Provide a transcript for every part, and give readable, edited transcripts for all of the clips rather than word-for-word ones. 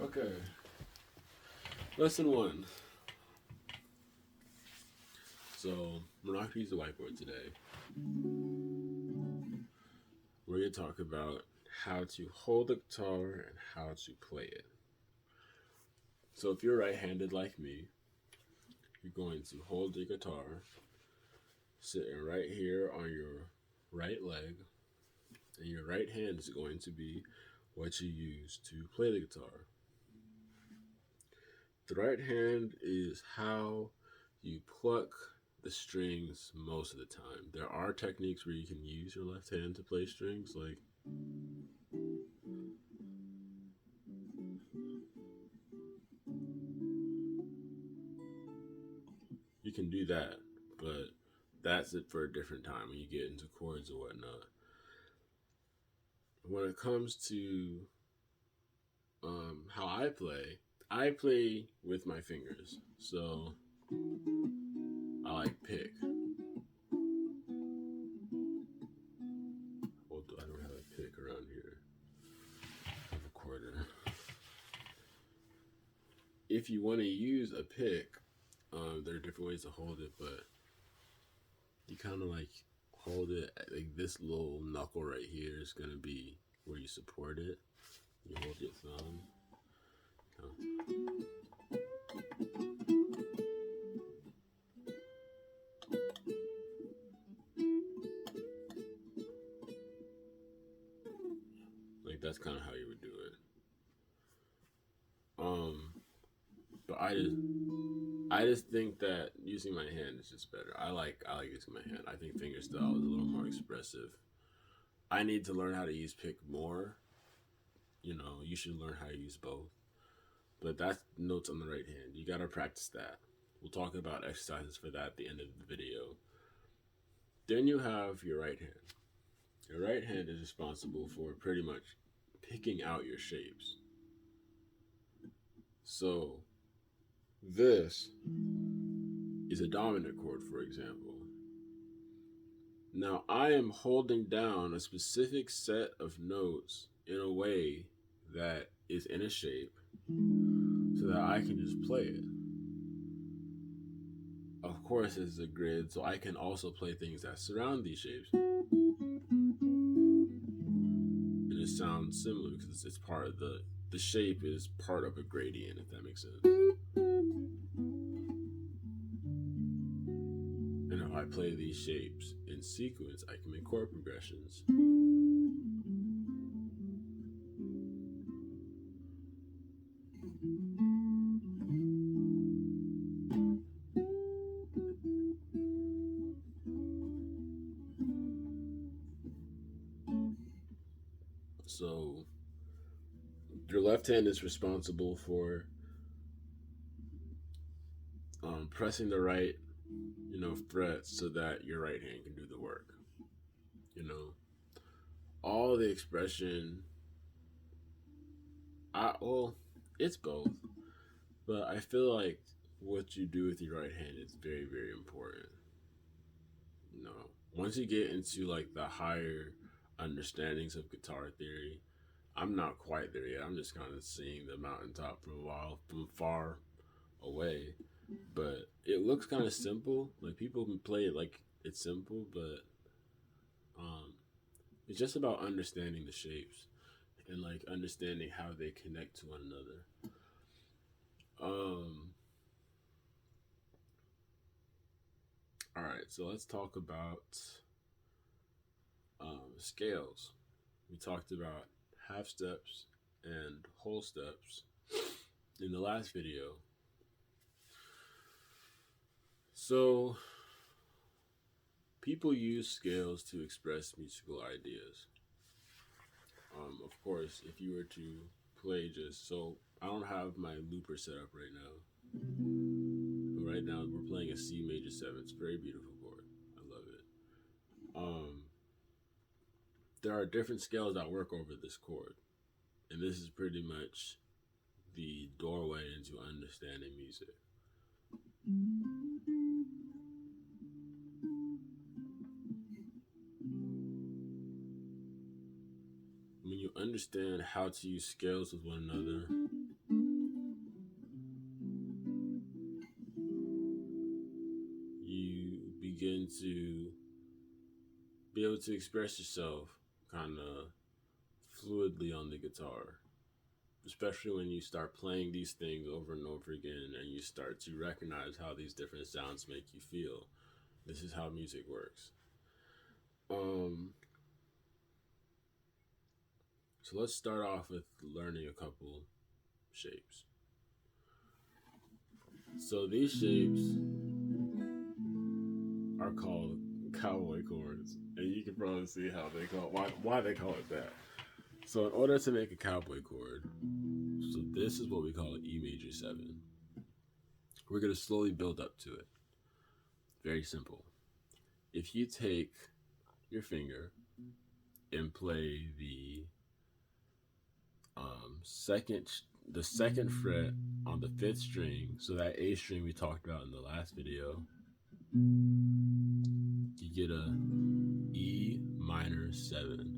Okay, lesson one. So, we're not going to use the whiteboard today. We're going to talk about how to hold the guitar and how to play it. So, if you're right handed like me, you're going to hold the guitar sitting right here on your right leg, and your right hand is going to be what you use to play the guitar. The right hand is how you pluck the strings most of the time. There are techniques where you can use your left hand to play strings, like you can do that, but that's it for a different time when you get into chords or whatnot. When it comes to how I play with my fingers. So I like pick. Well, I don't have a pick around here. I have a quarter. If you want to use a pick, there are different ways to hold it, but you kind of like hold it like this little knuckle right here is gonna be where you support it. You hold your thumb. Like that's kind of how you would do it. But I just think that using my hand is just better. I like using my hand. I think fingerstyle is a little more expressive. I need to learn how to use pick more. You should learn how to use both. But that's notes on the right hand. You gotta practice that. We'll talk about exercises for that at the end of the video. Then you have your right hand. Your right hand is responsible for pretty much picking out your shapes. So this is a dominant chord, for example. Now I am holding down a specific set of notes in a way that is in a shape so that I can just play it. Of course, it's a grid, so I can also play things that surround these shapes. And it sounds similar because it's part of the shape is part of a gradient, if that makes sense. And if I play these shapes in sequence, I can make chord progressions. So your left hand is responsible for pressing the right, frets so that your right hand can do the work. You know, all the expression. It's both, but I feel like what you do with your right hand is very, very important. Once you get into like the higher understandings of guitar theory, I'm not quite there yet. I'm just kind of seeing the mountaintop from far away. But it looks kind of simple. Like people can play it like it's simple, but um, it's just about understanding the shapes and like understanding how they connect to one another. Um, all right, so let's talk about scales. We talked about half steps and whole steps in the last video. So, people use scales to express musical ideas. Of course, if you were to play I don't have my looper set up right now. But right now, we're playing a C major 7. It's a very beautiful chord. I love it. There are different scales that work over this chord. And this is pretty much the doorway into understanding music. When you understand how to use scales with one another, to be able to express yourself kind of fluidly on the guitar, especially when you start playing these things over and over again and you start to recognize how these different sounds make you feel. This is how music works. So let's start off with learning a couple shapes. So these shapes are called cowboy chords, and you can probably see how they call why they call it that. So in order to make a cowboy chord, so this is what we call an E major 7. We're going to slowly build up to it. Very simple. If you take your finger and play the second fret on the 5th string, so that A string we talked about in the last video, you get a E minor 7.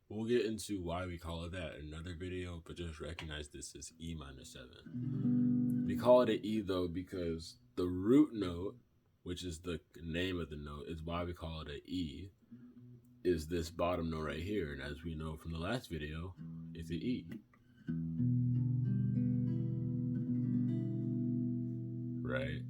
We'll get into why we call it that in another video, but just recognize this as E minor 7. We call it an E though because the root note, which is the name of the note, is why we call it an E, is this bottom note right here. And as we know from the last video, it's an E. Right?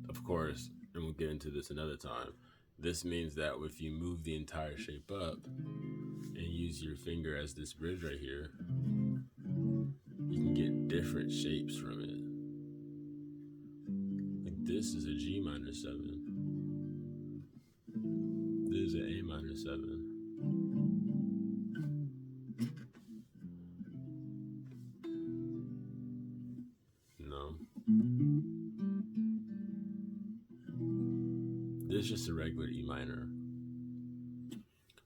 Of course, and we'll get into this another time, this means that if you move the entire shape up and use your finger as this bridge right here, you can get different shapes from it. Like this is a G minor 7. This is an A minor 7. No. This is just a regular E minor.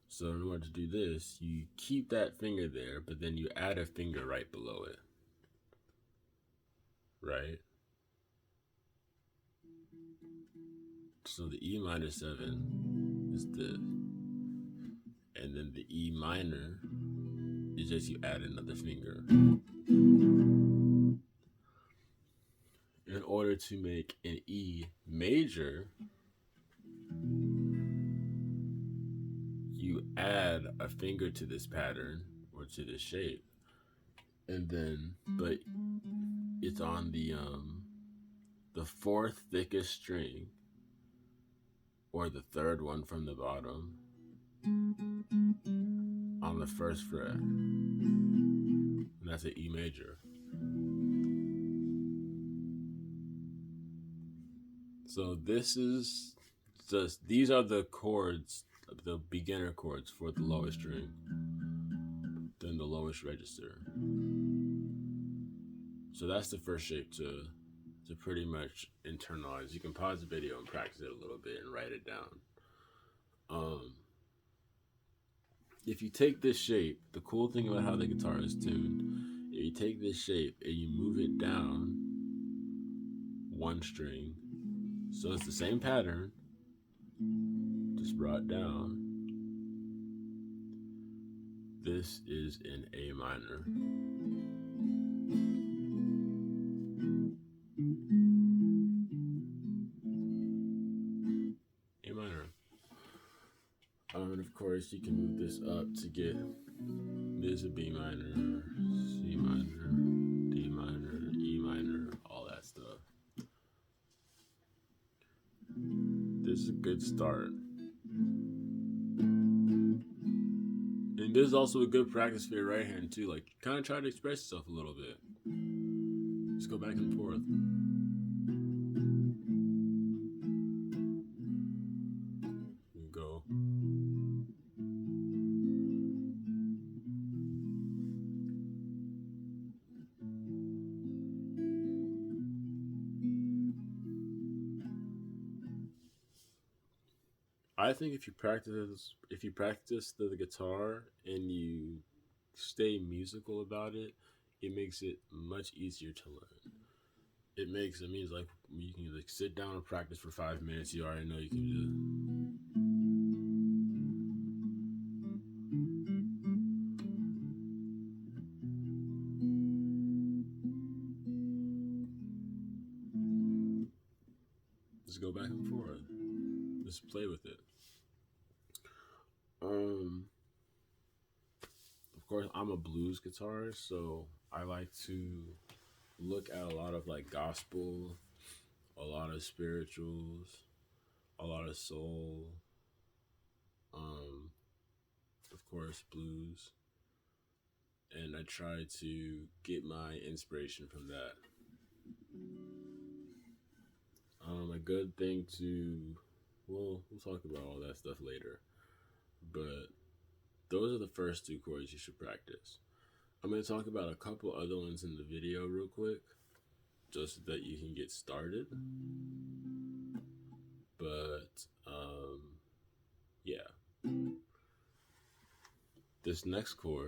So in order to do this, you keep that finger there, but then you add a finger right below it. Right? So the E minor 7 is this. And then the E minor is just you add another finger. In order to make an E major, you add a finger to this pattern or to this shape, and then, but it's on the 4th thickest string, or the 3rd one from the bottom, on the 1st fret, and that's an E major. So this is just, these are the chords, the beginner chords for the lowest string, then the lowest register. So that's the first shape to pretty much internalize. You can pause the video and practice it a little bit and write it down. If you take this shape, the cool thing about how the guitar is tuned, if you take this shape and you move it down 1 string, so it's the same pattern, just brought down. This is an A minor. A minor. And of course, you can move this up to get this a B minor, C minor, D minor, E minor, all that stuff. This is a good start. And this is also a good practice for your right hand too. Like, kind of try to express yourself a little bit. Just go back and forth. Go. I think if you practice the guitar and you stay musical about it, it makes it much easier to learn. It means like you can like sit down and practice for 5 minutes. You already know you can just. Just go back and forth. Just play with it. Um, of course, I'm a blues guitarist, so I like to look at a lot of like gospel, a lot of spirituals, a lot of soul, um, of course, blues, and I try to get my inspiration from that. A good thing to, well, we'll talk about all that stuff later, but those are the first two chords you should practice. I'm going to talk about a couple other ones in the video real quick, just so that you can get started. But, yeah. This next chord